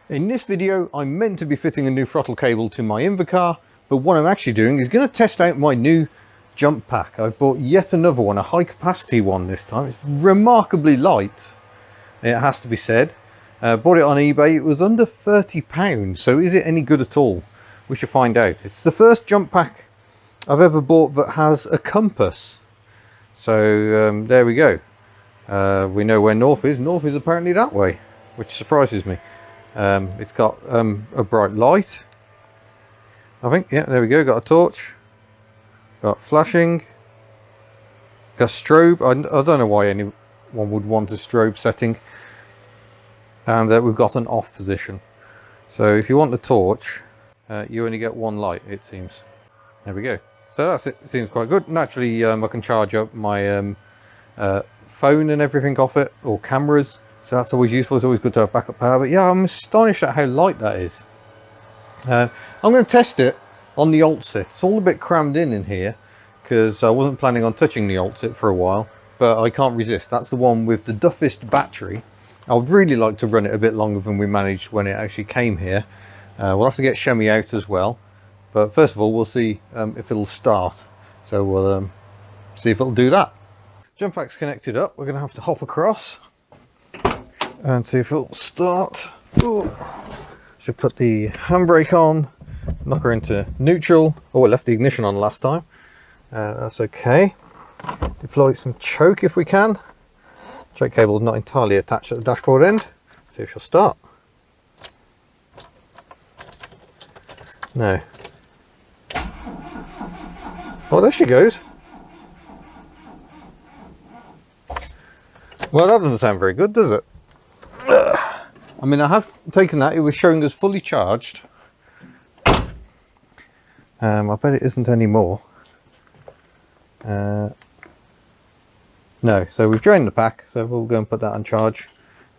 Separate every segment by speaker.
Speaker 1: In this video, I'm meant to be fitting a new throttle cable to my Invacar, but what I'm actually doing is going to test out my new jump pack. I've bought yet another one, a high capacity one this time. It's remarkably light, it has to be said. Bought it on eBay, it was under £30, so is it any good at all? We should find out. It's the first jump pack I've ever bought that has a compass. So there we go. We know where north is. North is apparently that way, which surprises me. It's got a bright light, I think. Yeah, there we go. Got a torch, got flashing, got strobe. I don't know why anyone would want a strobe setting. And we've got an off position. So if you want the torch, you only get one light, it seems. There we go. So that's it. It seems quite good. Naturally, I can charge up my phone and everything off it, or cameras. So that's always useful. It's always good to have backup power. But yeah, I'm astonished at how light that is. I'm going to test it on the Oltcit. It's all a bit crammed in here because I wasn't planning on touching the Oltcit for a while, but I can't resist. That's the one with the duffest battery. I would really like to run it a bit longer than we managed when it actually came here. We'll have to get Shemmy out as well. But first of all, we'll see if it'll start. So we'll see if it'll do that. Jump pack's connected up. We're going to have to hop across and see if it'll start. Ooh. Should put the handbrake on, knock her into neutral. Oh, I left the ignition on last time. That's okay. Deploy some choke if we can. Choke cable is not entirely attached at the dashboard end. See if she'll start. No. Oh, there she goes. Well, that doesn't sound very good, does it? I mean, I have taken that. It was showing us fully charged. I bet it isn't anymore. No, so we've drained the pack, so we'll go and put that on charge.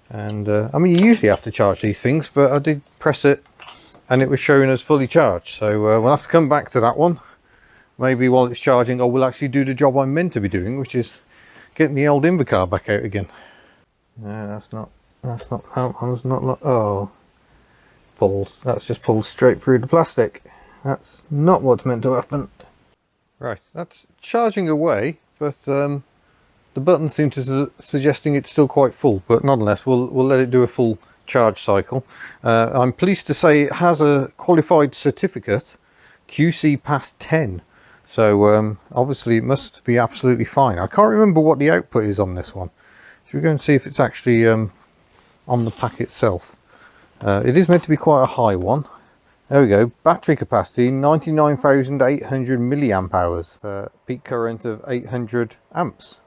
Speaker 1: And I mean, you usually have to charge these things, but I did press it and it was showing us fully charged. So we'll have to come back to that one. Maybe while it's charging, I will actually do the job I'm meant to be doing, which is getting the old Invacar back out again. No, that's not like, oh, pulls. That's just pulled straight through the plastic. That's not what's meant to happen. Right, that's charging away, but the button seems to suggesting it's still quite full, but nonetheless, we'll let it do a full charge cycle. I'm pleased to say it has a qualified certificate, QC Pass 10. So obviously it must be absolutely fine. I can't remember what the output is on this one. Should we go and see if it's actually on the pack itself? It is meant to be quite a high one. There we go. Battery capacity 99,800 milliamp hours. Peak current of 800 amps.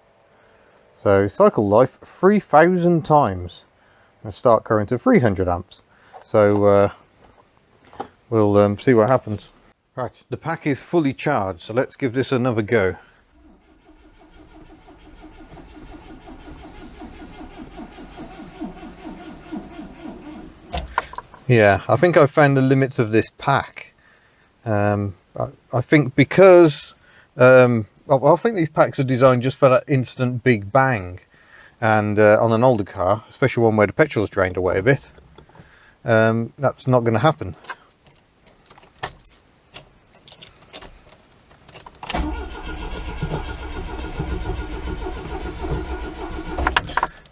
Speaker 1: So cycle life 3,000 times. And start current of 300 amps. So we'll see what happens. Right, the pack is fully charged, so let's give this another go. Yeah, I think I've found the limits of this pack. I think because I think these packs are designed just for that instant big bang, and on an older car, especially one where the petrol's drained away a bit, that's not going to happen.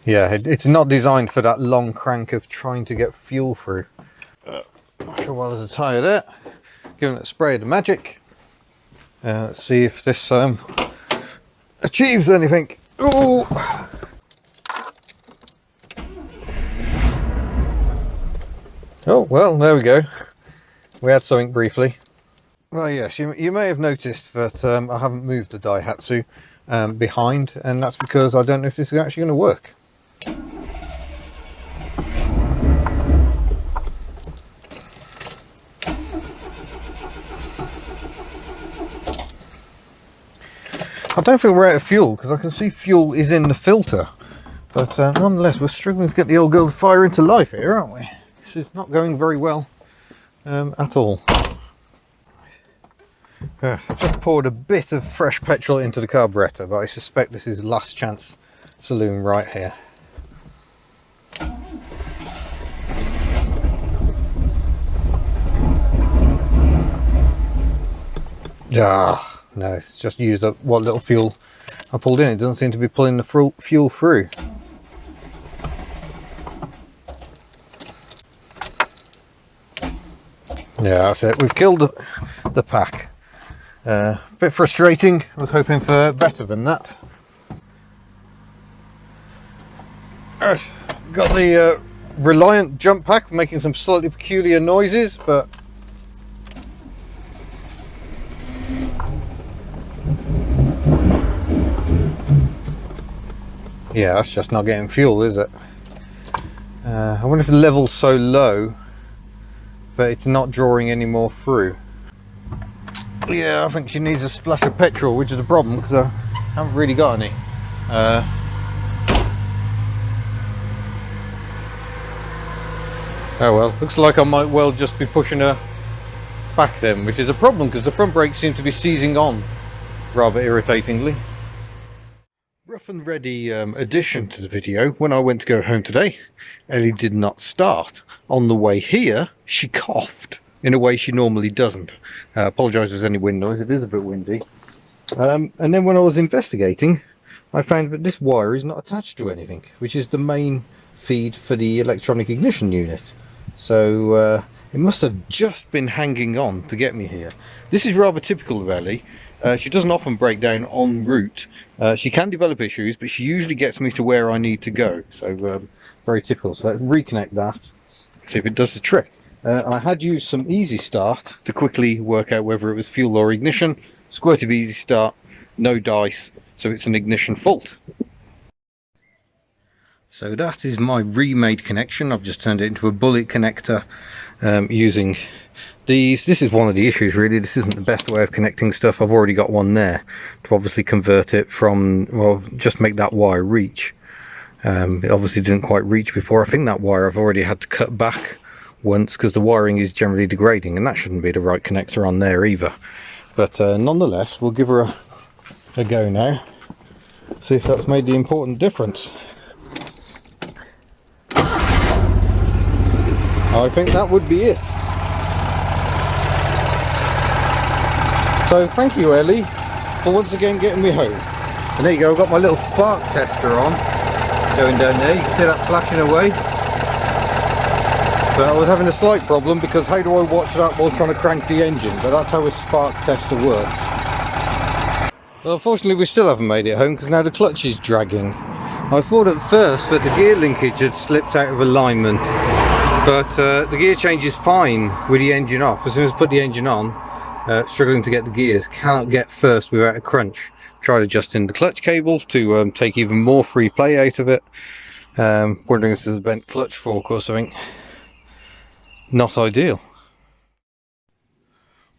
Speaker 1: Yeah, it's not designed for that long crank of trying to get fuel through. Not sure why there's a tyre there. Giving it a spray of the magic. Let's see if this achieves anything. Ooh. Oh, well, there we go. We had something briefly. Well, yes, you may have noticed that I haven't moved the Daihatsu behind, and that's because I don't know if this is actually going to work. I don't think we're out of fuel because I can see fuel is in the filter, but nonetheless we're struggling to get the old girl to fire into life here, aren't we? This is not going very well at all. I just poured a bit of fresh petrol into the carburettor, but I suspect this is last chance saloon right here. Ah, no, it's just used up what little fuel I pulled in. It doesn't seem to be pulling the fuel through. Yeah, that's it. We've killed the pack. A bit frustrating. I was hoping for better than that. Got the Reliant jump pack making some slightly peculiar noises, but yeah, that's just not getting fuel, is it? I wonder if the level's so low but it's not drawing any more through. Yeah, I think she needs a splash of petrol, which is a problem because I haven't really got any. Oh well, looks like I might well just be pushing her back then, which is a problem because the front brakes seem to be seizing on rather irritatingly. Rough and ready addition to the video. When I went to go home today, Ellie did not start. On the way here, she coughed in a way she normally doesn't. Apologise if there's any wind noise, it is a bit windy. And then when I was investigating, I found that this wire is not attached to anything, which is the main feed for the electronic ignition unit. So it must have just been hanging on to get me here. This is rather typical of Ellie. She doesn't often break down en route. She can develop issues, but she usually gets me to where I need to go. So very typical. So let's reconnect that, see if it does the trick. I had used some Easy Start to quickly work out whether it was fuel or ignition. Squirt of Easy Start, no dice, so it's an ignition fault. So that is my remade connection. I've just turned it into a bullet connector using these. This is one of the issues really. This isn't the best way of connecting stuff. I've already got one there to obviously convert it from, well, just make that wire reach. It obviously didn't quite reach before. I think that wire I've already had to cut back once because the wiring is generally degrading, and that shouldn't be the right connector on there either. But nonetheless, we'll give her a go now, see if that's made the important difference. I think that would be it. So thank you, Ellie, for once again getting me home. And there you go, I've got my little spark tester on, going down there. You can see that flashing away. But I was having a slight problem because how do I watch that while trying to crank the engine? But that's how a spark tester works. Well, unfortunately we still haven't made it home because now the clutch is dragging. I thought at first that the gear linkage had slipped out of alignment, but the gear change is fine with the engine off. As soon as I put the engine on, struggling to get the gears, cannot get first without a crunch. Tried adjusting the clutch cables to take even more free play out of it. Wondering if this is a bent clutch fork or something. Not ideal.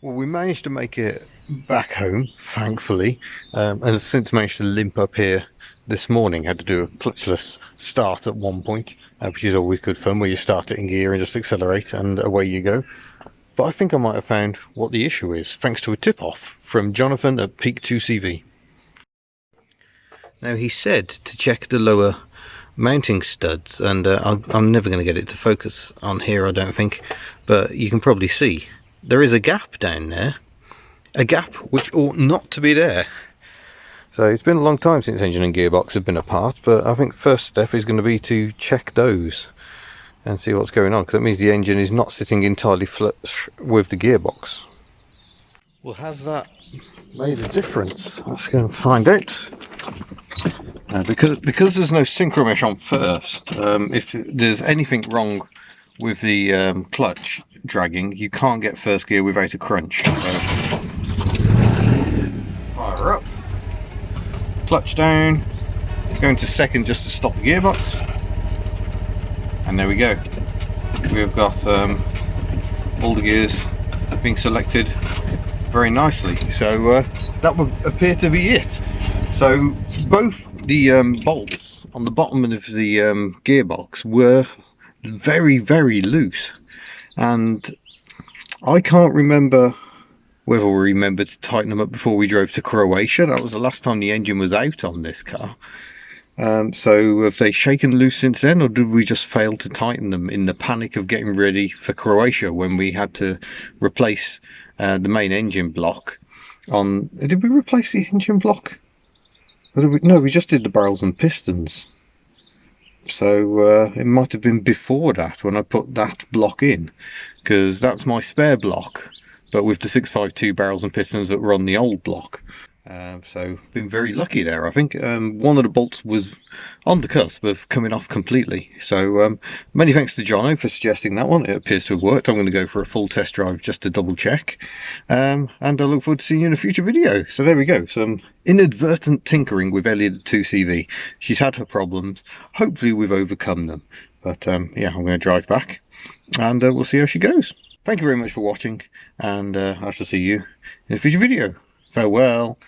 Speaker 1: Well, we managed to make it back home, thankfully, and have since managed to limp up here this morning. Had to do a clutchless start at one point, which is always good fun, where you start it in gear and just accelerate and away you go. But I think I might have found what the issue is, thanks to a tip-off from Jonathan at Peak 2CV. Now, he said to check the lower mounting studs, and I'm never going to get it to focus on here, I don't think, but you can probably see there is a gap down there, a gap which ought not to be there. So it's been a long time since engine and gearbox have been apart, but I think first step is going to be to check those and see what's going on, because that means the engine is not sitting entirely flush with the gearbox. Well, has that made a difference? Let's go and find out. Because there's no synchro mesh on first, if there's anything wrong with the clutch dragging, you can't get first gear without a crunch. So, fire up, clutch down, go into second just to stop the gearbox, and there we go. We've got all the gears being selected very nicely, so that would appear to be it. So both the bolts on the bottom of the gearbox were very, very loose, and I can't remember whether we remembered to tighten them up before we drove to Croatia. That was the last time the engine was out on this car. So have they shaken loose since then, or did we just fail to tighten them in the panic of getting ready for Croatia when we had to replace the main engine block on... Did we replace the engine block? Or did we, no, we just did the barrels and pistons. So it might have been before that when I put that block in, because that's my spare block, but with the 652 barrels and pistons that were on the old block. So been very lucky there. I think one of the bolts was on the cusp of coming off completely. So many thanks to Jono for suggesting that one. It appears to have worked. I'm going to go for a full test drive just to double check. And I look forward to seeing you in a future video. So there we go. Some inadvertent tinkering with Elly 2CV. She's had her problems. Hopefully we've overcome them. But yeah, I'm going to drive back and we'll see how she goes. Thank you very much for watching, and I shall see you in a future video. Farewell.